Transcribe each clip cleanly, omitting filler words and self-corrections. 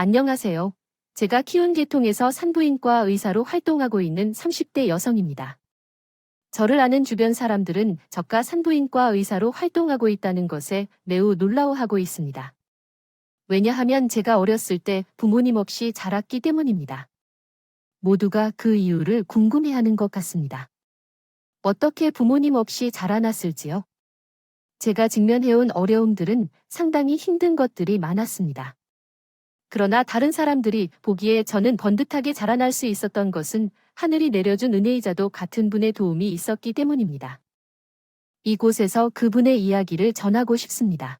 안녕하세요. 제가 키운 계통에서 산부인과 의사로 활동하고 있는 30대 여성입니다. 저를 아는 주변 사람들은 저가 산부인과 의사로 활동하고 있다는 것에 매우 놀라워하고 있습니다. 왜냐하면 제가 어렸을 때 부모님 없이 자랐기 때문입니다. 모두가 그 이유를 궁금해하는 것 같습니다. 어떻게 부모님 없이 자라났을지요? 제가 직면해온 어려움들은 상당히 힘든 것들이 많았습니다. 그러나 다른 사람들이 보기에 저는 번듯하게 자라날 수 있었던 것은 하늘이 내려준 은혜이자도 같은 분의 도움이 있었기 때문입니다. 이곳에서 그분의 이야기를 전하고 싶습니다.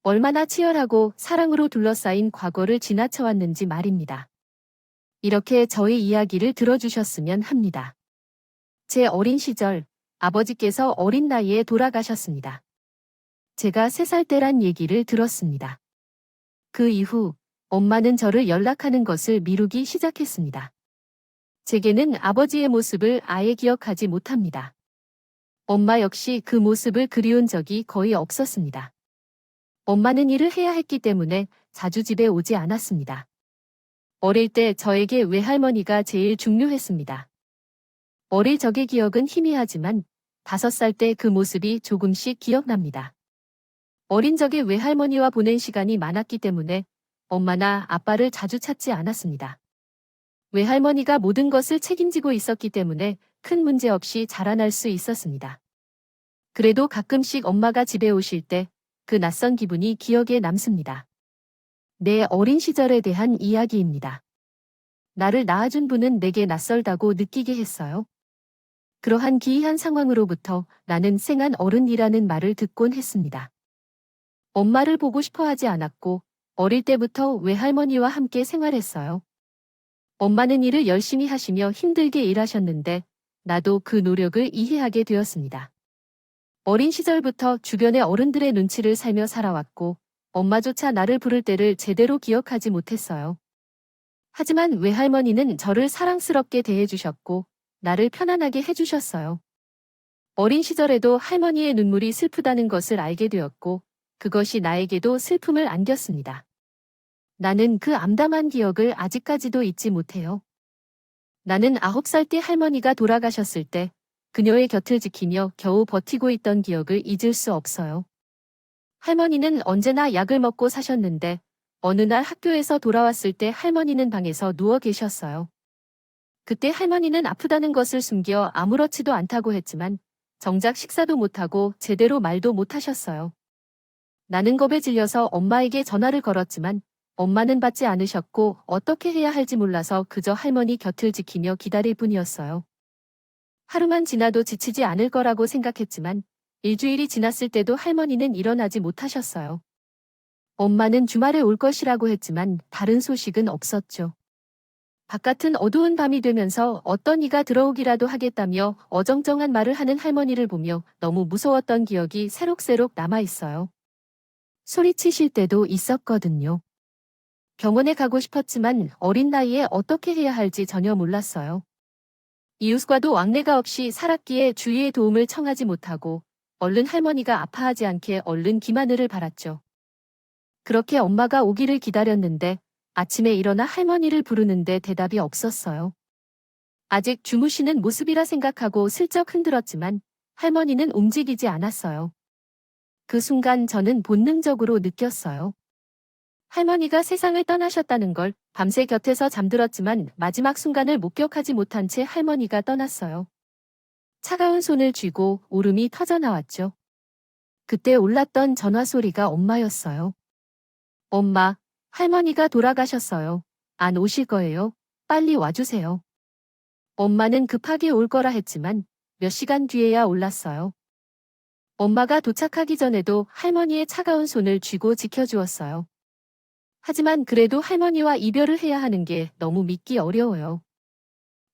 얼마나 치열하고 사랑으로 둘러싸인 과거를 지나쳐왔는지 말입니다. 이렇게 저의 이야기를 들어주셨으면 합니다. 제 어린 시절, 아버지께서 어린 나이에 돌아가셨습니다. 제가 3살 때란 얘기를 들었습니다. 그 이후 엄마는 저를 연락하는 것을 미루기 시작했습니다. 제게는 아버지의 모습을 아예 기억하지 못합니다. 엄마 역시 그 모습을 그리운 적이 거의 없었습니다. 엄마는 일을 해야 했기 때문에 자주 집에 오지 않았습니다. 어릴 때 저에게 외할머니가 제일 중요했습니다. 어릴 적의 기억은 희미하지만 5살 때 그 모습이 조금씩 기억납니다. 어린 적에 외할머니와 보낸 시간이 많았기 때문에 엄마나 아빠를 자주 찾지 않았습니다. 외할머니가 모든 것을 책임지고 있었기 때문에 큰 문제 없이 자라날 수 있었습니다. 그래도 가끔씩 엄마가 집에 오실 때 그 낯선 기분이 기억에 남습니다. 내 어린 시절에 대한 이야기입니다. 나를 낳아준 분은 내게 낯설다고 느끼게 했어요. 그러한 기이한 상황으로부터 나는 생한 어른이라는 말을 듣곤 했습니다. 엄마를 보고 싶어 하지 않았고 어릴 때부터 외할머니와 함께 생활했어요. 엄마는 일을 열심히 하시며 힘들게 일하셨는데 나도 그 노력을 이해하게 되었습니다. 어린 시절부터 주변의 어른들의 눈치를 살며 살아왔고 엄마조차 나를 부를 때를 제대로 기억하지 못했어요. 하지만 외할머니는 저를 사랑스럽게 대해주셨고 나를 편안하게 해주셨어요. 어린 시절에도 할머니의 눈물이 슬프다는 것을 알게 되었고 그것이 나에게도 슬픔을 안겼습니다. 나는 그 암담한 기억을 아직까지도 잊지 못해요. 나는 9살 때 할머니가 돌아가셨을 때 그녀의 곁을 지키며 겨우 버티고 있던 기억을 잊을 수 없어요. 할머니는 언제나 약을 먹고 사셨는데 어느 날 학교에서 돌아왔을 때 할머니는 방에서 누워 계셨어요. 그때 할머니는 아프다는 것을 숨겨 아무렇지도 않다고 했지만 정작 식사도 못하고 제대로 말도 못하셨어요. 나는 겁에 질려서 엄마에게 전화를 걸었지만 엄마는 받지 않으셨고 어떻게 해야 할지 몰라서 그저 할머니 곁을 지키며 기다릴 뿐이었어요. 하루만 지나도 지치지 않을 거라고 생각했지만 일주일이 지났을 때도 할머니는 일어나지 못하셨어요. 엄마는 주말에 올 것이라고 했지만 다른 소식은 없었죠. 바깥은 어두운 밤이 되면서 어떤 이가 들어오기라도 하겠다며 어정쩡한 말을 하는 할머니를 보며 너무 무서웠던 기억이 새록새록 남아있어요. 소리치실 때도 있었거든요. 병원에 가고 싶었지만 어린 나이에 어떻게 해야 할지 전혀 몰랐어요. 이웃과도 왕래가 없이 살았기에 주위의 도움을 청하지 못하고 얼른 할머니가 아파하지 않게 얼른 기마늘을 바랐죠. 그렇게 엄마가 오기를 기다렸는데 아침에 일어나 할머니를 부르는데 대답이 없었어요. 아직 주무시는 모습이라 생각하고 슬쩍 흔들었지만 할머니는 움직이지 않았어요. 그 순간 저는 본능적으로 느꼈어요. 할머니가 세상을 떠나셨다는 걸. 밤새 곁에서 잠들었지만 마지막 순간을 목격하지 못한 채 할머니가 떠났어요. 차가운 손을 쥐고 울음이 터져나왔죠. 그때 올랐던 전화 소리가 엄마였어요. 엄마, 할머니가 돌아가셨어요. 안 오실 거예요? 빨리 와주세요. 엄마는 급하게 올 거라 했지만 몇 시간 뒤에야 올랐어요. 엄마가 도착하기 전에도 할머니의 차가운 손을 쥐고 지켜주었어요. 하지만 그래도 할머니와 이별을 해야 하는 게 너무 믿기 어려워요.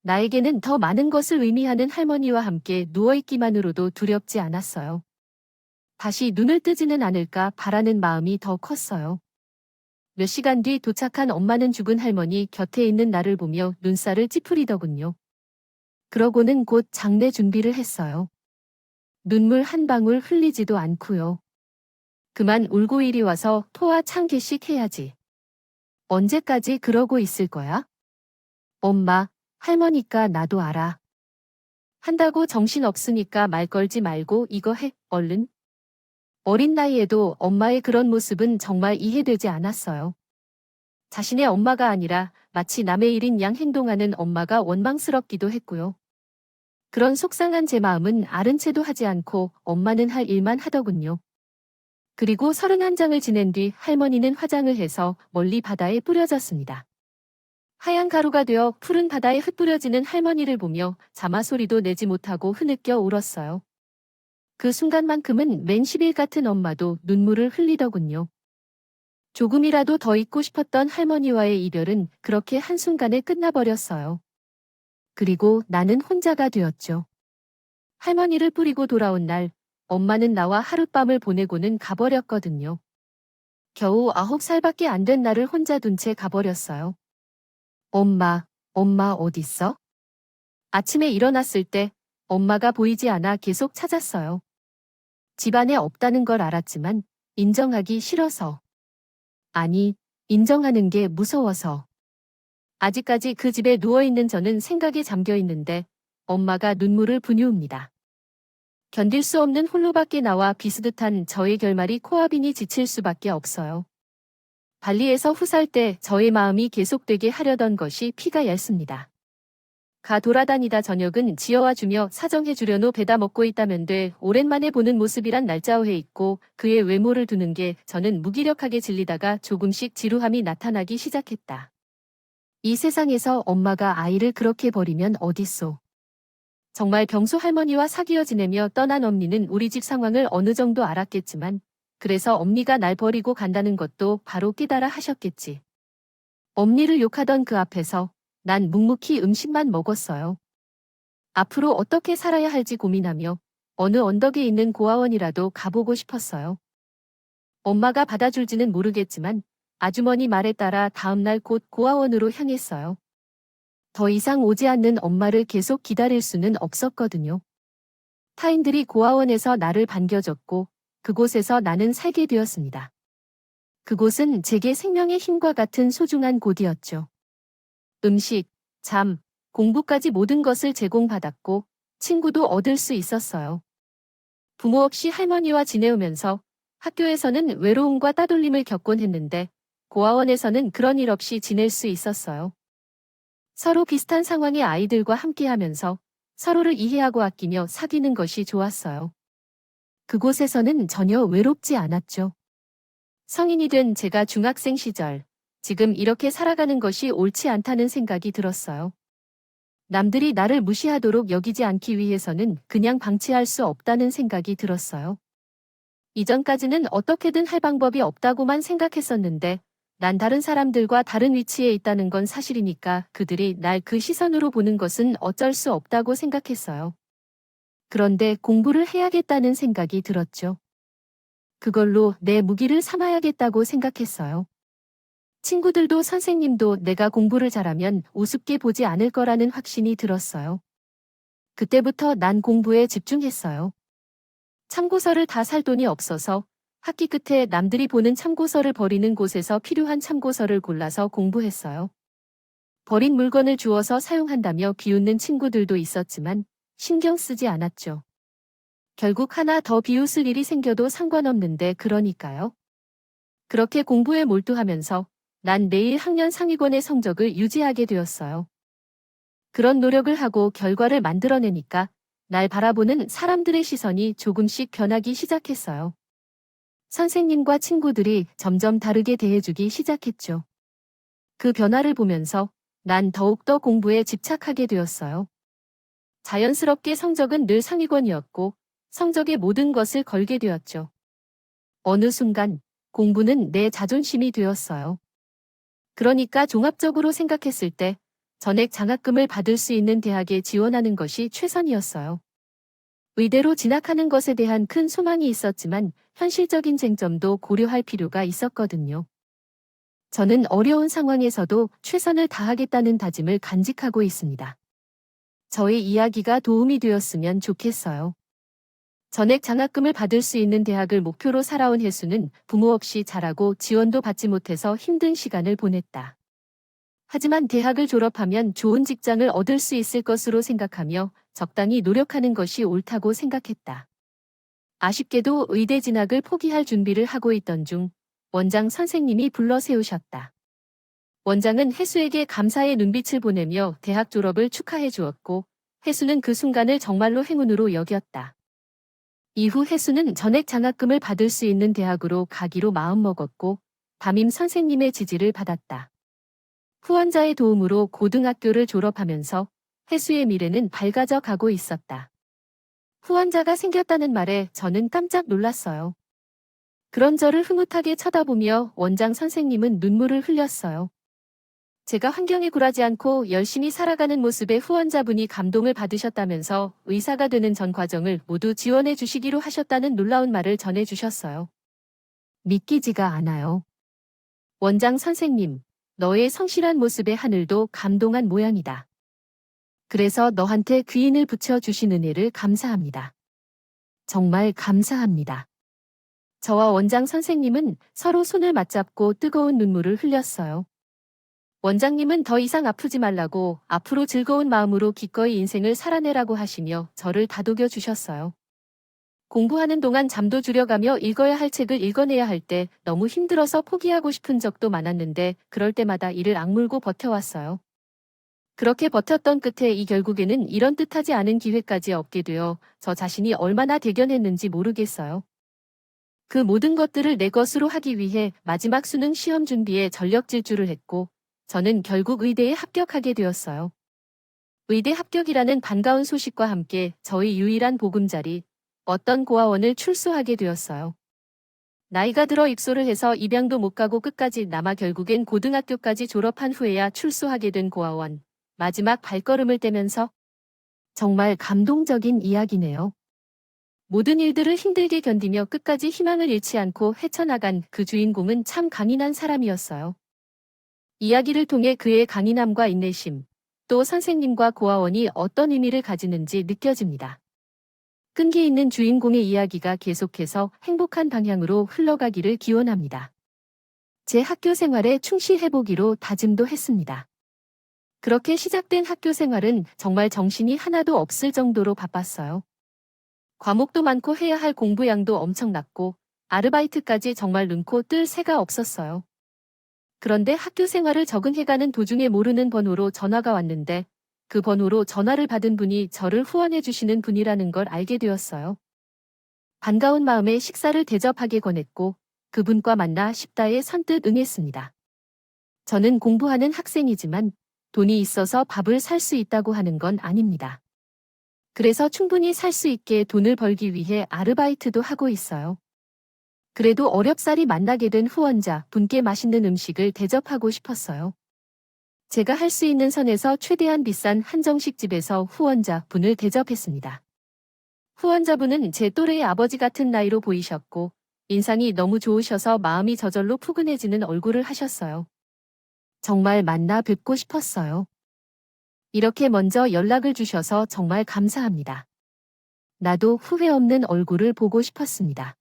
나에게는 더 많은 것을 의미하는 할머니와 함께 누워있기만으로도 두렵지 않았어요. 다시 눈을 뜨지는 않을까 바라는 마음이 더 컸어요. 몇 시간 뒤 도착한 엄마는 죽은 할머니 곁에 있는 나를 보며 눈살을 찌푸리더군요. 그러고는 곧 장례 준비를 했어요. 눈물 한 방울 흘리지도 않고요. 그만 울고 이리 와서 토와 찬 개씩 해야지. 언제까지 그러고 있을 거야? 엄마, 할머니까 나도 알아. 한다고 정신 없으니까 말 걸지 말고 이거 해, 얼른. 어린 나이에도 엄마의 그런 모습은 정말 이해되지 않았어요. 자신의 엄마가 아니라 마치 남의 일인 양 행동하는 엄마가 원망스럽기도 했고요. 그런 속상한 제 마음은 아른 채도 하지 않고 엄마는 할 일만 하더군요. 그리고 31장을 지낸 뒤 할머니는 화장을 해서 멀리 바다에 뿌려졌습니다. 하얀 가루가 되어 푸른 바다에 흩뿌려지는 할머니를 보며 자마 소리도 내지 못하고 흐느껴 울었어요. 그 순간만큼은 맨 10일 같은 엄마도 눈물을 흘리더군요. 조금이라도 더 있고 싶었던 할머니와의 이별은 그렇게 한순간에 끝나버렸어요. 그리고 나는 혼자가 되었죠. 할머니를 뿌리고 돌아온 날, 엄마는 나와 하룻밤을 보내고는 가버렸거든요. 겨우 9살밖에 안 된 나를 혼자 둔 채 가버렸어요. 엄마 어딨어? 아침에 일어났을 때 엄마가 보이지 않아 계속 찾았어요. 집안에 없다는 걸 알았지만 인정하기 싫어서. 아니, 인정하는 게 무서워서. 아직까지 그 집에 누워있는 저는 생각에 잠겨 있는데 엄마가 눈물을 분유웁니다. 견딜 수 없는 홀로밖에 나와 비스듯한 저의 결말이 코앞이니 지칠 수밖에 없어요. 발리에서 후살 때 저의 마음이 계속되게 하려던 것이 피가 얇습니다. 가 돌아다니다 저녁은 지어와 주며 사정해 주려노 배다 먹고 있다면 돼 오랜만에 보는 모습이란 날짜오해 있고 그의 외모를 두는 게 저는 무기력하게 질리다가 조금씩 지루함이 나타나기 시작했다. 이 세상에서 엄마가 아이를 그렇게 버리면 어딨소. 정말 병수 할머니와 사귀어 지내며 떠난 엄니는 우리 집 상황을 어느 정도 알았겠지만 그래서 엄니가 날 버리고 간다는 것도 바로 깨달아 하셨겠지. 엄니를 욕하던 그 앞에서 난 묵묵히 음식만 먹었어요. 앞으로 어떻게 살아야 할지 고민하며 어느 언덕에 있는 고아원이라도 가보고 싶었어요. 엄마가 받아줄지는 모르겠지만 아주머니 말에 따라 다음날 곧 고아원으로 향했어요. 더 이상 오지 않는 엄마를 계속 기다릴 수는 없었거든요. 타인들이 고아원에서 나를 반겨줬고 그곳에서 나는 살게 되었습니다. 그곳은 제게 생명의 힘과 같은 소중한 곳이었죠. 음식, 잠, 공부까지 모든 것을 제공받았고 친구도 얻을 수 있었어요. 부모 없이 할머니와 지내오면서 학교에서는 외로움과 따돌림을 겪곤 했는데 고아원에서는 그런 일 없이 지낼 수 있었어요. 서로 비슷한 상황의 아이들과 함께하면서 서로를 이해하고 아끼며 사귀는 것이 좋았어요. 그곳에서는 전혀 외롭지 않았죠. 성인이 된 제가 중학생 시절, 지금 이렇게 살아가는 것이 옳지 않다는 생각이 들었어요. 남들이 나를 무시하도록 여기지 않기 위해서는 그냥 방치할 수 없다는 생각이 들었어요. 이전까지는 어떻게든 할 방법이 없다고만 생각했었는데 난 다른 사람들과 다른 위치에 있다는 건 사실이니까 그들이 날 그 시선으로 보는 것은 어쩔 수 없다고 생각했어요. 그런데 공부를 해야겠다는 생각이 들었죠. 그걸로 내 무기를 삼아야겠다고 생각했어요. 친구들도 선생님도 내가 공부를 잘하면 우습게 보지 않을 거라는 확신이 들었어요. 그때부터 난 공부에 집중했어요. 참고서를 다 살 돈이 없어서 학기 끝에 남들이 보는 참고서를 버리는 곳에서 필요한 참고서를 골라서 공부했어요. 버린 물건을 주워서 사용한다며 비웃는 친구들도 있었지만 신경 쓰지 않았죠. 결국 하나 더 비웃을 일이 생겨도 상관없는데 그러니까요. 그렇게 공부에 몰두하면서 난 매일 학년 상위권의 성적을 유지하게 되었어요. 그런 노력을 하고 결과를 만들어내니까 날 바라보는 사람들의 시선이 조금씩 변하기 시작했어요. 선생님과 친구들이 점점 다르게 대해주기 시작했죠. 그 변화를 보면서 난 더욱더 공부에 집착하게 되었어요. 자연스럽게 성적은 늘 상위권이었고 성적의 모든 것을 걸게 되었죠. 어느 순간 공부는 내 자존심이 되었어요. 그러니까 종합적으로 생각했을 때 전액 장학금을 받을 수 있는 대학에 지원하는 것이 최선이었어요. 의대로 진학하는 것에 대한 큰 소망이 있었지만 현실적인 쟁점도 고려할 필요가 있었거든요. 저는 어려운 상황에서도 최선을 다하겠다는 다짐을 간직하고 있습니다. 저의 이야기가 도움이 되었으면 좋겠어요. 전액 장학금을 받을 수 있는 대학을 목표로 살아온 혜수는 부모 없이 자라고 지원도 받지 못해서 힘든 시간을 보냈다. 하지만 대학을 졸업하면 좋은 직장을 얻을 수 있을 것으로 생각하며 적당히 노력하는 것이 옳다고 생각했다. 아쉽게도 의대 진학을 포기할 준비를 하고 있던 중 원장 선생님이 불러 세우셨다. 원장은 혜수에게 감사의 눈빛을 보내며 대학 졸업을 축하해 주었고 혜수는 그 순간을 정말로 행운으로 여겼다. 이후 혜수는 전액 장학금을 받을 수 있는 대학으로 가기로 마음먹었고 담임 선생님의 지지를 받았다. 후원자의 도움으로 고등학교를 졸업하면서 혜수의 미래는 밝아져 가고 있었다. 후원자가 생겼다는 말에 저는 깜짝 놀랐어요. 그런 저를 흐뭇하게 쳐다보며 원장 선생님은 눈물을 흘렸어요. 제가 환경에 굴하지 않고 열심히 살아가는 모습에 후원자분이 감동을 받으셨다면서 의사가 되는 전 과정을 모두 지원해 주시기로 하셨다는 놀라운 말을 전해 주셨어요. 믿기지가 않아요. 원장 선생님, 너의 성실한 모습에 하늘도 감동한 모양이다. 그래서 너한테 귀인을 붙여주신 은혜를 감사합니다. 정말 감사합니다. 저와 원장 선생님은 서로 손을 맞잡고 뜨거운 눈물을 흘렸어요. 원장님은 더 이상 아프지 말라고 앞으로 즐거운 마음으로 기꺼이 인생을 살아내라고 하시며 저를 다독여 주셨어요. 공부하는 동안 잠도 줄여가며 읽어야 할 책을 읽어내야 할 때 너무 힘들어서 포기하고 싶은 적도 많았는데 그럴 때마다 이를 악물고 버텨왔어요. 그렇게 버텼던 끝에 결국에는 이런 뜻하지 않은 기회까지 얻게 되어 저 자신이 얼마나 대견했는지 모르겠어요. 그 모든 것들을 내 것으로 하기 위해 마지막 수능 시험 준비에 전력 질주를 했고 저는 결국 의대에 합격하게 되었어요. 의대 합격이라는 반가운 소식과 함께 저의 유일한 보금자리, 어떤 고아원을 출소하게 되었어요. 나이가 들어 입소를 해서 입양도 못 가고 끝까지 남아 결국엔 고등학교까지 졸업한 후에야 출소하게 된 고아원. 마지막 발걸음을 떼면서 정말 감동적인 이야기네요. 모든 일들을 힘들게 견디며 끝까지 희망을 잃지 않고 헤쳐나간 그 주인공은 참 강인한 사람이었어요. 이야기를 통해 그의 강인함과 인내심, 또 선생님과 고아원이 어떤 의미를 가지는지 느껴집니다. 끈기 있는 주인공의 이야기가 계속해서 행복한 방향으로 흘러가기를 기원합니다. 제 학교 생활에 충실해보기로 다짐도 했습니다. 그렇게 시작된 학교 생활은 정말 정신이 하나도 없을 정도로 바빴어요. 과목도 많고 해야 할 공부량도 엄청났고 아르바이트까지 정말 눈코 뜰 새가 없었어요. 그런데 학교 생활을 적응해가는 도중에 모르는 번호로 전화가 왔는데 그 번호로 전화를 받은 분이 저를 후원해 주시는 분이라는 걸 알게 되었어요. 반가운 마음에 식사를 대접하게 권했고 그분과 만나 싶다에 선뜻 응했습니다. 저는 공부하는 학생이지만 돈이 있어서 밥을 살 수 있다고 하는 건 아닙니다. 그래서 충분히 살 수 있게 돈을 벌기 위해 아르바이트도 하고 있어요. 그래도 어렵사리 만나게 된 후원자 분께 맛있는 음식을 대접하고 싶었어요. 제가 할 수 있는 선에서 최대한 비싼 한정식 집에서 후원자 분을 대접했습니다. 후원자분은 제 또래의 아버지 같은 나이로 보이셨고 인상이 너무 좋으셔서 마음이 저절로 푸근해지는 얼굴을 하셨어요. 정말 만나 뵙고 싶었어요. 이렇게 먼저 연락을 주셔서 정말 감사합니다. 나도 후회 없는 얼굴을 보고 싶었습니다.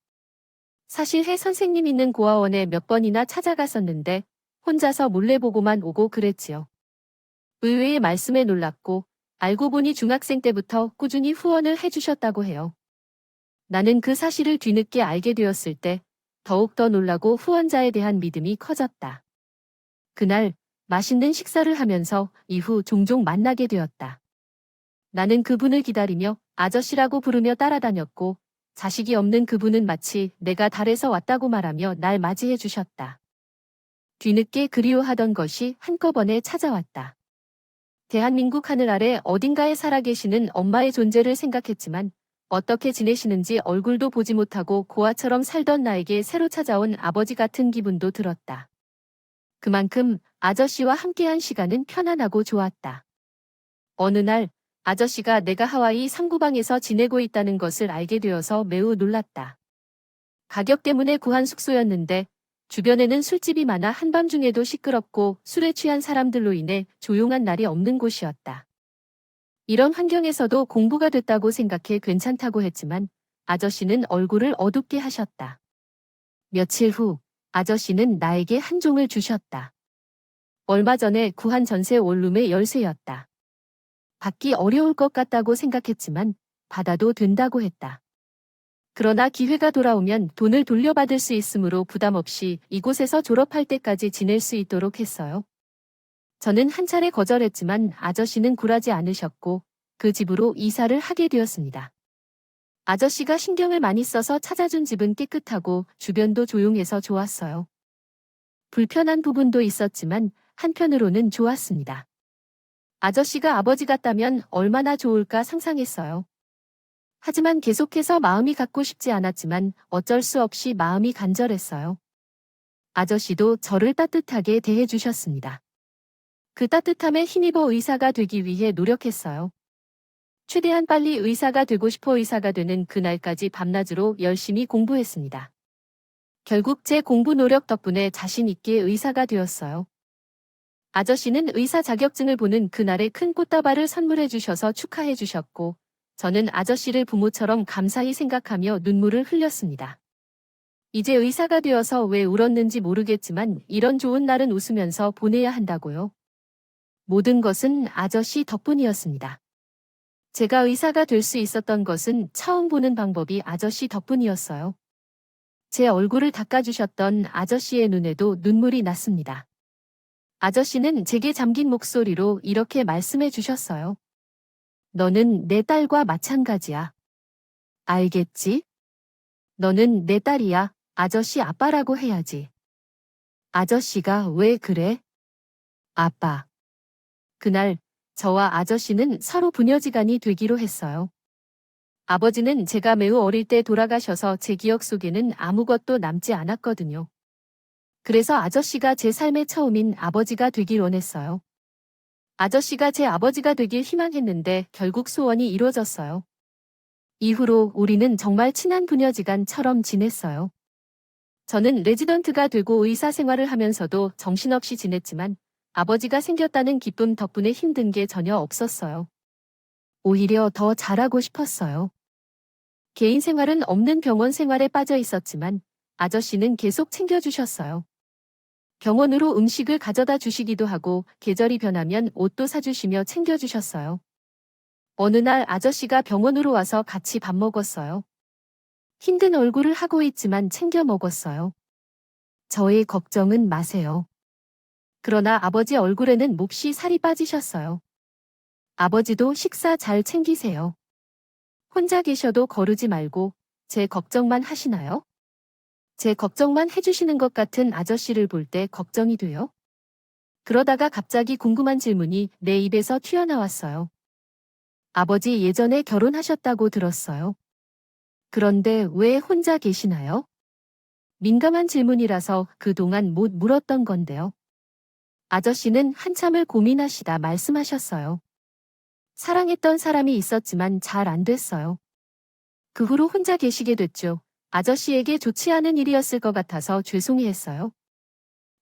사실 해 선생님 있는 고아원에 몇 번이나 찾아갔었는데 혼자서 몰래 보고만 오고 그랬지요. 의외의 말씀에 놀랐고 알고 보니 중학생 때부터 꾸준히 후원을 해주셨다고 해요. 나는 그 사실을 뒤늦게 알게 되었을 때 더욱더 놀라고 후원자에 대한 믿음이 커졌다. 그날 맛있는 식사를 하면서 이후 종종 만나게 되었다. 나는 그분을 기다리며 아저씨라고 부르며 따라다녔고 자식이 없는 그분은 마치 내가 달에서 왔다고 말하며 날 맞이해 주셨다. 뒤늦게 그리워하던 것이 한꺼번에 찾아왔다. 대한민국 하늘 아래 어딘가에 살아계시는 엄마의 존재를 생각했지만 어떻게 지내시는지 얼굴도 보지 못하고 고아처럼 살던 나에게 새로 찾아온 아버지 같은 기분도 들었다. 그만큼 아저씨와 함께한 시간은 편안하고 좋았다. 어느 날 아저씨가 내가 하와이 상구방에서 지내고 있다는 것을 알게 되어서 매우 놀랐다. 가격 때문에 구한 숙소였는데 주변에는 술집이 많아 한밤중에도 시끄럽고 술에 취한 사람들로 인해 조용한 날이 없는 곳이었다. 이런 환경에서도 공부가 됐다고 생각해 괜찮다고 했지만 아저씨는 얼굴을 어둡게 하셨다. 며칠 후 아저씨는 나에게 한 종을 주셨다. 얼마 전에 구한 전세 원룸의 열쇠였다. 받기 어려울 것 같다고 생각했지만 받아도 된다고 했다. 그러나 기회가 돌아오면 돈을 돌려받을 수 있으므로 부담 없이 이곳에서 졸업할 때까지 지낼 수 있도록 했어요. 저는 한 차례 거절했지만 아저씨는 굴하지 않으셨고 그 집으로 이사를 하게 되었습니다. 아저씨가 신경을 많이 써서 찾아준 집은 깨끗하고 주변도 조용해서 좋았어요. 불편한 부분도 있었지만 한편으로는 좋았습니다. 아저씨가 아버지 같다면 얼마나 좋을까 상상했어요. 하지만 계속해서 마음이 갖고 싶지 않았지만 어쩔 수 없이 마음이 간절했어요. 아저씨도 저를 따뜻하게 대해주셨습니다. 그 따뜻함에 힘입어 의사가 되기 위해 노력했어요. 최대한 빨리 의사가 되고 싶어 의사가 되는 그날까지 밤낮으로 열심히 공부했습니다. 결국 제 공부 노력 덕분에 자신 있게 의사가 되었어요. 아저씨는 의사 자격증을 보는 그날에 큰 꽃다발을 선물해 주셔서 축하해 주셨고, 저는 아저씨를 부모처럼 감사히 생각하며 눈물을 흘렸습니다. 이제 의사가 되어서 왜 울었는지 모르겠지만 이런 좋은 날은 웃으면서 보내야 한다고요. 모든 것은 아저씨 덕분이었습니다. 제가 의사가 될 수 있었던 것은 처음 보는 방법이 아저씨 덕분이었어요. 제 얼굴을 닦아주셨던 아저씨의 눈에도 눈물이 났습니다. 아저씨는 제게 잠긴 목소리로 이렇게 말씀해 주셨어요. 너는 내 딸과 마찬가지야. 알겠지? 너는 내 딸이야. 아저씨 아빠라고 해야지. 아저씨가 왜 그래? 아빠. 그날 저와 아저씨는 서로 부녀지간이 되기로 했어요. 아버지는 제가 매우 어릴 때 돌아가셔서 제 기억 속에는 아무것도 남지 않았거든요. 그래서 아저씨가 제 삶의 처음인 아버지가 되길 원했어요. 아저씨가 제 아버지가 되길 희망했는데 결국 소원이 이루어졌어요. 이후로 우리는 정말 친한 부녀지간처럼 지냈어요. 저는 레지던트가 되고 의사 생활을 하면서도 정신없이 지냈지만 아버지가 생겼다는 기쁨 덕분에 힘든 게 전혀 없었어요. 오히려 더 잘하고 싶었어요. 개인 생활은 없는 병원 생활에 빠져 있었지만 아저씨는 계속 챙겨주셨어요. 병원으로 음식을 가져다 주시기도 하고 계절이 변하면 옷도 사주시며 챙겨주셨어요. 어느 날 아저씨가 병원으로 와서 같이 밥 먹었어요. 힘든 얼굴을 하고 있지만 챙겨 먹었어요. 저의 걱정은 마세요. 그러나 아버지 얼굴에는 몹시 살이 빠지셨어요. 아버지도 식사 잘 챙기세요. 혼자 계셔도 거르지 말고 제 걱정만 하시나요? 제 걱정만 해주시는 것 같은 아저씨를 볼 때 걱정이 돼요. 그러다가 갑자기 궁금한 질문이 내 입에서 튀어나왔어요. 아버지 예전에 결혼하셨다고 들었어요. 그런데 왜 혼자 계시나요? 민감한 질문이라서 그동안 못 물었던 건데요. 아저씨는 한참을 고민하시다 말씀하셨어요. 사랑했던 사람이 있었지만 잘 안 됐어요. 그 후로 혼자 계시게 됐죠. 아저씨에게 좋지 않은 일이었을 것 같아서 죄송해했어요.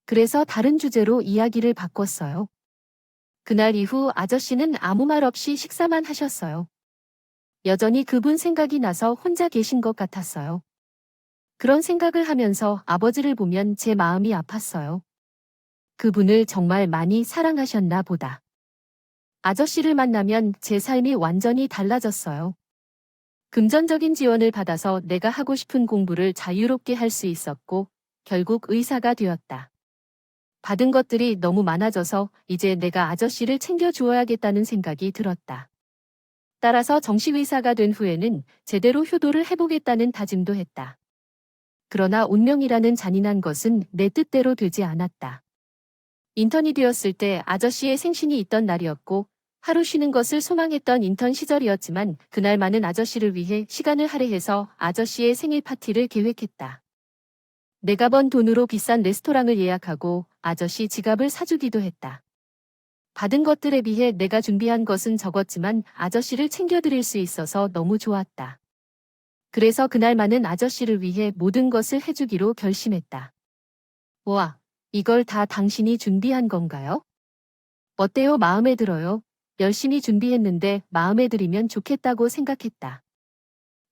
그래서 다른 주제로 이야기를 바꿨어요. 그날 이후 아저씨는 아무 말 없이 식사만 하셨어요. 여전히 그분 생각이 나서 혼자 계신 것 같았어요. 그런 생각을 하면서 아버지를 보면 제 마음이 아팠어요. 그분을 정말 많이 사랑하셨나 보다. 아저씨를 만나면 제 삶이 완전히 달라졌어요. 금전적인 지원을 받아서 내가 하고 싶은 공부를 자유롭게 할 수 있었고 결국 의사가 되었다. 받은 것들이 너무 많아져서 이제 내가 아저씨를 챙겨주어야겠다는 생각이 들었다. 따라서 정식 의사가 된 후에는 제대로 효도를 해보겠다는 다짐도 했다. 그러나 운명이라는 잔인한 것은 내 뜻대로 되지 않았다. 인턴이 되었을 때 아저씨의 생신이 있던 날이었고 하루 쉬는 것을 소망했던 인턴 시절이었지만 그날만은 아저씨를 위해 시간을 할애해서 아저씨의 생일 파티를 계획했다. 내가 번 돈으로 비싼 레스토랑을 예약하고 아저씨 지갑을 사주기도 했다. 받은 것들에 비해 내가 준비한 것은 적었지만 아저씨를 챙겨드릴 수 있어서 너무 좋았다. 그래서 그날만은 아저씨를 위해 모든 것을 해주기로 결심했다. 와, 이걸 다 당신이 준비한 건가요? 어때요? 마음에 들어요? 열심히 준비했는데 마음에 들이면 좋겠다고 생각했다.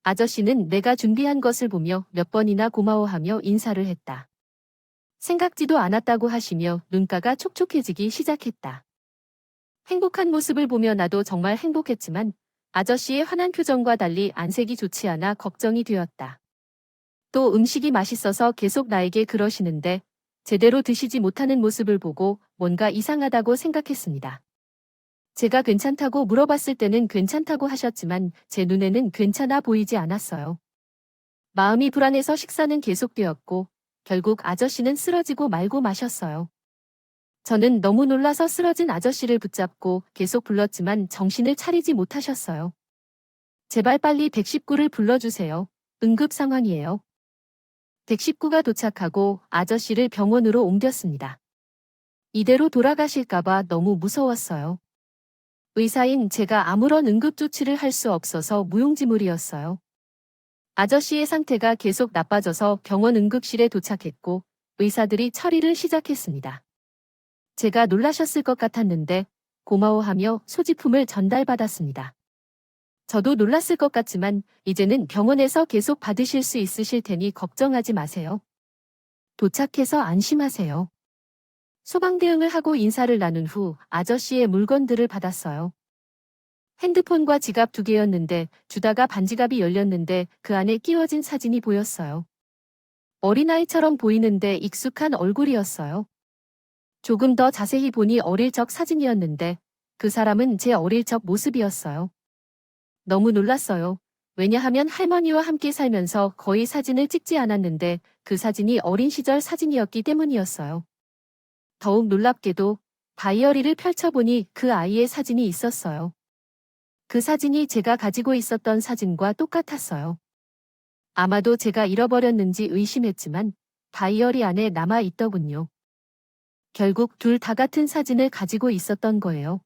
아저씨는 내가 준비한 것을 보며 몇 번이나 고마워하며 인사를 했다. 생각지도 않았다고 하시며 눈가가 촉촉해지기 시작했다. 행복한 모습을 보며 나도 정말 행복했지만 아저씨의 환한 표정과 달리 안색이 좋지 않아 걱정이 되었다. 또 음식이 맛있어서 계속 나에게 그러시는데 제대로 드시지 못하는 모습을 보고 뭔가 이상하다고 생각했습니다. 제가 괜찮다고 물어봤을 때는 괜찮다고 하셨지만 제 눈에는 괜찮아 보이지 않았어요. 마음이 불안해서 식사는 계속되었고 결국 아저씨는 쓰러지고 말고 마셨어요. 저는 너무 놀라서 쓰러진 아저씨를 붙잡고 계속 불렀지만 정신을 차리지 못하셨어요. 제발 빨리 119를 불러주세요. 응급 상황이에요. 119가 도착하고 아저씨를 병원으로 옮겼습니다. 이대로 돌아가실까봐 너무 무서웠어요. 의사인 제가 아무런 응급조치를 할 수 없어서 무용지물이었어요. 아저씨의 상태가 계속 나빠져서 병원 응급실에 도착했고 의사들이 처리를 시작했습니다. 제가 놀라셨을 것 같았는데 고마워하며 소지품을 전달받았습니다. 저도 놀랐을 것 같지만 이제는 병원에서 계속 받으실 수 있으실 테니 걱정하지 마세요. 도착해서 안심하세요. 소방 대응을 하고 인사를 나눈 후 아저씨의 물건들을 받았어요. 핸드폰과 지갑 2개였는데 주다가 반지갑이 열렸는데 그 안에 끼워진 사진이 보였어요. 어린아이처럼 보이는데 익숙한 얼굴이었어요. 조금 더 자세히 보니 어릴 적 사진이었는데 그 사람은 제 어릴 적 모습이었어요. 너무 놀랐어요. 왜냐하면 할머니와 함께 살면서 거의 사진을 찍지 않았는데 그 사진이 어린 시절 사진이었기 때문이었어요. 더욱 놀랍게도 다이어리를 펼쳐보니 그 아이의 사진이 있었어요. 그 사진이 제가 가지고 있었던 사진과 똑같았어요. 아마도 제가 잃어버렸는지 의심했지만 다이어리 안에 남아 있더군요. 결국 둘 다 같은 사진을 가지고 있었던 거예요.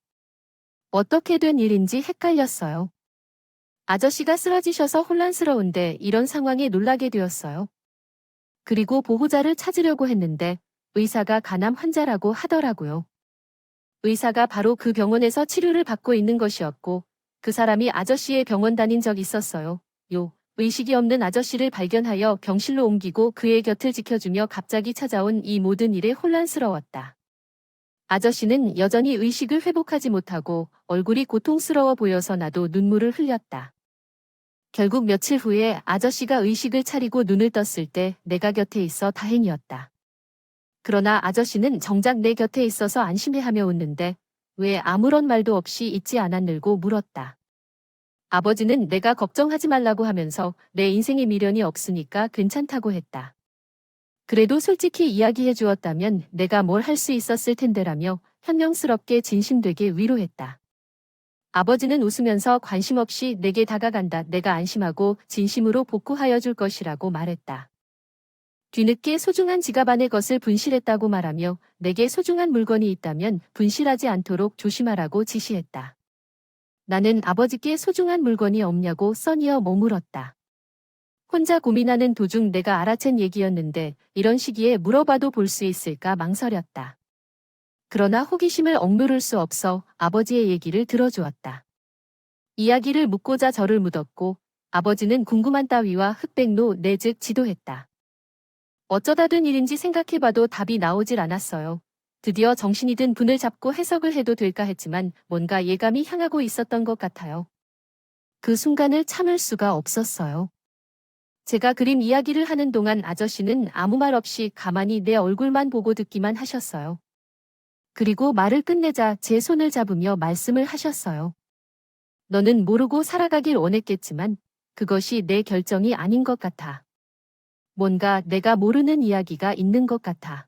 어떻게 된 일인지 헷갈렸어요. 아저씨가 쓰러지셔서 혼란스러운데 이런 상황에 놀라게 되었어요. 그리고 보호자를 찾으려고 했는데 의사가 간암 환자라고 하더라고요. 의사가 바로 그 병원에서 치료를 받고 있는 것이었고 그 사람이 아저씨의 병원 다닌 적 있었어요. 의식이 없는 아저씨를 발견하여 병실로 옮기고 그의 곁을 지켜주며 갑자기 찾아온 이 모든 일에 혼란스러웠다. 아저씨는 여전히 의식을 회복하지 못하고 얼굴이 고통스러워 보여서 나도 눈물을 흘렸다. 결국 며칠 후에 아저씨가 의식을 차리고 눈을 떴을 때 내가 곁에 있어 다행이었다. 그러나 아저씨는 정작 내 곁에 있어서 안심해하며 웃는데 왜 아무런 말도 없이 있지 않았느고 물었다. 아버지는 내가 걱정하지 말라고 하면서 내 인생에 미련이 없으니까 괜찮다고 했다. 그래도 솔직히 이야기해 주었다면 내가 뭘 할 수 있었을 텐데라며 현명스럽게 진심되게 위로했다. 아버지는 웃으면서 관심 없이 내게 다가간다. 내가 안심하고 진심으로 복구하여 줄 것이라고 말했다. 뒤늦게 소중한 지갑 안의 것을 분실했다고 말하며 내게 소중한 물건이 있다면 분실하지 않도록 조심하라고 지시했다. 나는 아버지께 소중한 물건이 없냐고 써니어 머물었다. 혼자 고민하는 도중 내가 알아챈 얘기였는데 이런 시기에 물어봐도 볼 수 있을까 망설였다. 그러나 호기심을 억누를 수 없어 아버지의 얘기를 들어주었다. 이야기를 묻고자 저를 묻었고 아버지는 궁금한 따위와 흑백노 내즉 지도했다. 어쩌다 된 일인지 생각해봐도 답이 나오질 않았어요. 드디어 정신이 든 분을 잡고 해석을 해도 될까 했지만 뭔가 예감이 향하고 있었던 것 같아요. 그 순간을 참을 수가 없었어요. 제가 그림 이야기를 하는 동안 아저씨는 아무 말 없이 가만히 내 얼굴만 보고 듣기만 하셨어요. 그리고 말을 끝내자 제 손을 잡으며 말씀을 하셨어요. 너는 모르고 살아가길 원했겠지만 그것이 내 결정이 아닌 것 같아. 뭔가 내가 모르는 이야기가 있는 것 같아.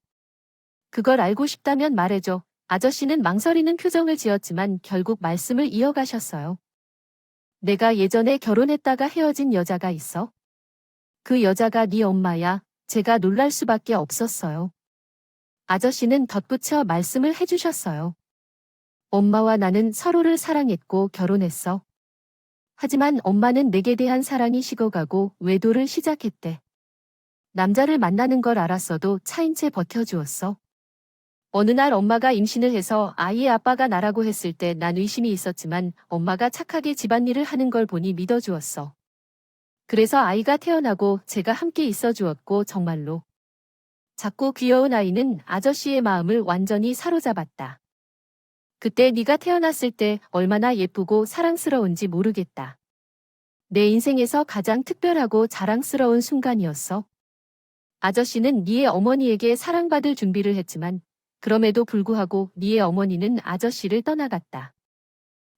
그걸 알고 싶다면 말해줘. 아저씨는 망설이는 표정을 지었지만 결국 말씀을 이어가셨어요. 내가 예전에 결혼했다가 헤어진 여자가 있어. 그 여자가 네 엄마야. 제가 놀랄 수밖에 없었어요. 아저씨는 덧붙여 말씀을 해주셨어요. 엄마와 나는 서로를 사랑했고 결혼했어. 하지만 엄마는 내게 대한 사랑이 식어가고 외도를 시작했대. 남자를 만나는 걸 알았어도 차인 채 버텨주었어. 어느 날 엄마가 임신을 해서 아이의 아빠가 나라고 했을 때 난 의심이 있었지만 엄마가 착하게 집안일을 하는 걸 보니 믿어주었어. 그래서 아이가 태어나고 제가 함께 있어 주었고 정말로 작고 귀여운 아이는 아저씨의 마음을 완전히 사로잡았다. 그때 네가 태어났을 때 얼마나 예쁘고 사랑스러운지 모르겠다. 내 인생에서 가장 특별하고 자랑스러운 순간이었어. 아저씨는 네의 어머니에게 사랑받을 준비를 했지만 그럼에도 불구하고 네의 어머니는 아저씨를 떠나갔다.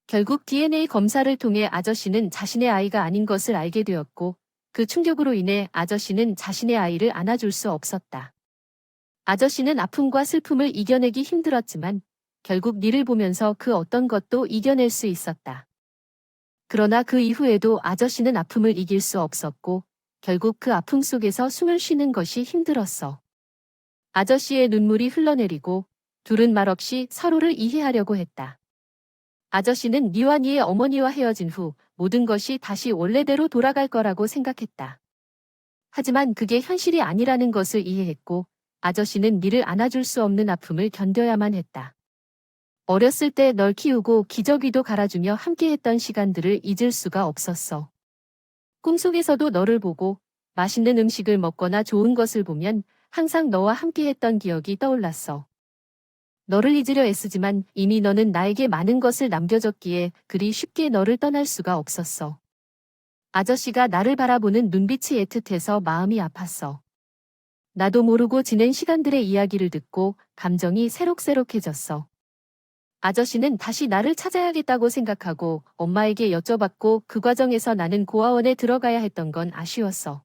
결국 DNA 검사를 통해 아저씨는 자신의 아이가 아닌 것을 알게 되었고 그 충격으로 인해 아저씨는 자신의 아이를 안아줄 수 없었다. 아저씨는 아픔과 슬픔을 이겨내기 힘들었지만 결국 네를 보면서 그 어떤 것도 이겨낼 수 있었다. 그러나 그 이후에도 아저씨는 아픔을 이길 수 없었고 결국 그 아픔 속에서 숨을 쉬는 것이 힘들었어. 아저씨의 눈물이 흘러내리고 둘은 말없이 서로를 이해하려고 했다. 아저씨는 네와 네의 어머니와 헤어진 후 모든 것이 다시 원래대로 돌아갈 거라고 생각했다. 하지만 그게 현실이 아니라는 것을 이해했고 아저씨는 네를 안아줄 수 없는 아픔을 견뎌야만 했다. 어렸을 때 널 키우고 기저귀도 갈아주며 함께했던 시간들을 잊을 수가 없었어. 꿈속에서도 너를 보고 맛있는 음식을 먹거나 좋은 것을 보면 항상 너와 함께했던 기억이 떠올랐어. 너를 잊으려 애쓰지만 이미 너는 나에게 많은 것을 남겨줬기에 그리 쉽게 너를 떠날 수가 없었어. 아저씨가 나를 바라보는 눈빛이 애틋해서 마음이 아팠어. 나도 모르고 지낸 시간들의 이야기를 듣고 감정이 새록새록해졌어. 아저씨는 다시 나를 찾아야겠다고 생각하고 엄마에게 여쭤봤고 그 과정에서 나는 고아원에 들어가야 했던 건 아쉬웠어.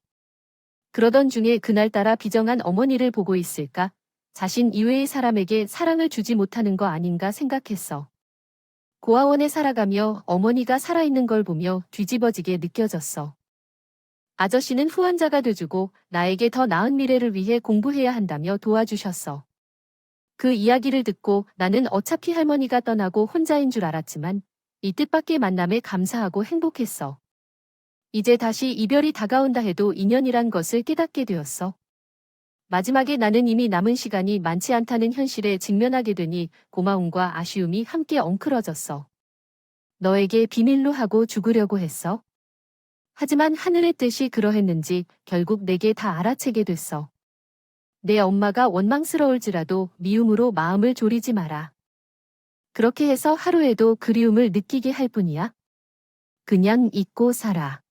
그러던 중에 그날따라 비정한 어머니를 보고 있을까? 자신 이외의 사람에게 사랑을 주지 못하는 거 아닌가 생각했어. 고아원에 살아가며 어머니가 살아있는 걸 보며 뒤집어지게 느껴졌어. 아저씨는 후원자가 돼주고 나에게 더 나은 미래를 위해 공부해야 한다며 도와주셨어. 그 이야기를 듣고 나는 어차피 할머니가 떠나고 혼자인 줄 알았지만 이 뜻밖의 만남에 감사하고 행복했어. 이제 다시 이별이 다가온다 해도 인연이란 것을 깨닫게 되었어. 마지막에 나는 이미 남은 시간이 많지 않다는 현실에 직면하게 되니 고마움과 아쉬움이 함께 엉클어졌어. 너에게 비밀로 하고 죽으려고 했어. 하지만 하늘의 뜻이 그러했는지 결국 내게 다 알아채게 됐어. 내 엄마가 원망스러울지라도 미움으로 마음을 졸이지 마라. 그렇게 해서 하루에도 그리움을 느끼게 할 뿐이야. 그냥 잊고 살아.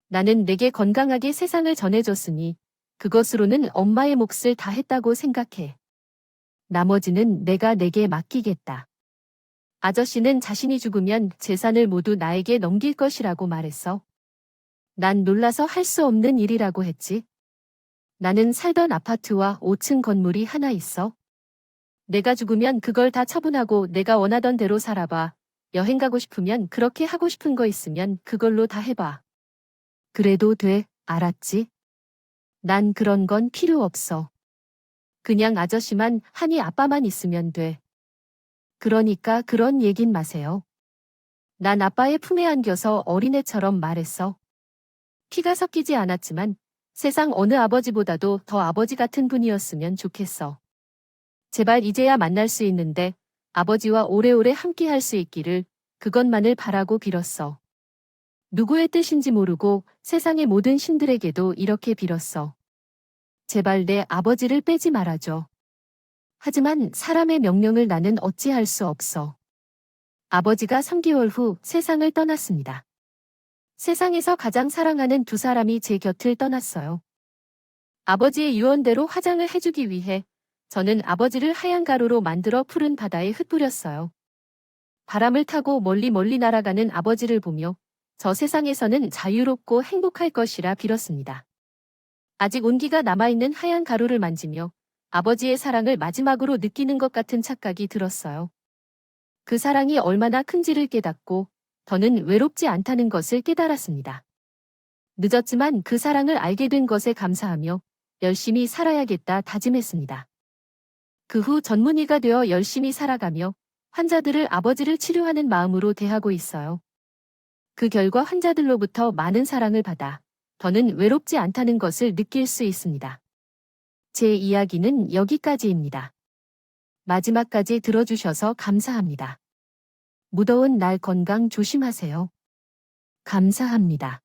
나는 내게 건강하게 세상을 전해줬으니 그것으로는 엄마의 몫을 다했다고 생각해. 나머지는 내가 내게 맡기겠다. 아저씨는 자신이 죽으면 재산을 모두 나에게 넘길 것이라고 말했어. 난 놀라서 할 수 없는 일이라고 했지. 나는 살던 아파트와 5층 건물이 하나 있어. 내가 죽으면 그걸 다 처분하고 내가 원하던 대로 살아봐. 여행 가고 싶으면 그렇게 하고 싶은 거 있으면 그걸로 다 해봐. 그래도 돼, 알았지? 난 그런 건 필요 없어. 그냥 아저씨만, 한이 아빠만 있으면 돼. 그러니까 그런 얘긴 마세요. 난 아빠의 품에 안겨서 어린애처럼 말했어. 피가 섞이지 않았지만 세상 어느 아버지보다도 더 아버지 같은 분이었으면 좋겠어. 제발 이제야 만날 수 있는데 아버지와 오래오래 함께 할 수 있기를 그것만을 바라고 빌었어. 누구의 뜻인지 모르고 세상의 모든 신들에게도 이렇게 빌었어. 제발 내 아버지를 빼지 말아줘. 하지만 사람의 명령을 나는 어찌할 수 없어. 아버지가 3개월 후 세상을 떠났습니다. 세상에서 가장 사랑하는 두 사람이 제 곁을 떠났어요. 아버지의 유언대로 화장을 해주기 위해 저는 아버지를 하얀 가루로 만들어 푸른 바다에 흩뿌렸어요. 바람을 타고 멀리 멀리 날아가는 아버지를 보며 저 세상에서는 자유롭고 행복할 것이라 빌었습니다. 아직 온기가 남아있는 하얀 가루를 만지며 아버지의 사랑을 마지막으로 느끼는 것 같은 착각이 들었어요. 그 사랑이 얼마나 큰지를 깨닫고 더는 외롭지 않다는 것을 깨달았습니다. 늦었지만 그 사랑을 알게 된 것에 감사하며 열심히 살아야겠다 다짐했습니다. 그 후 전문의가 되어 열심히 살아가며 환자들을 아버지를 치료하는 마음으로 대하고 있어요. 그 결과 환자들로부터 많은 사랑을 받아 더는 외롭지 않다는 것을 느낄 수 있습니다. 제 이야기는 여기까지입니다. 마지막까지 들어주셔서 감사합니다. 무더운 날 건강 조심하세요. 감사합니다.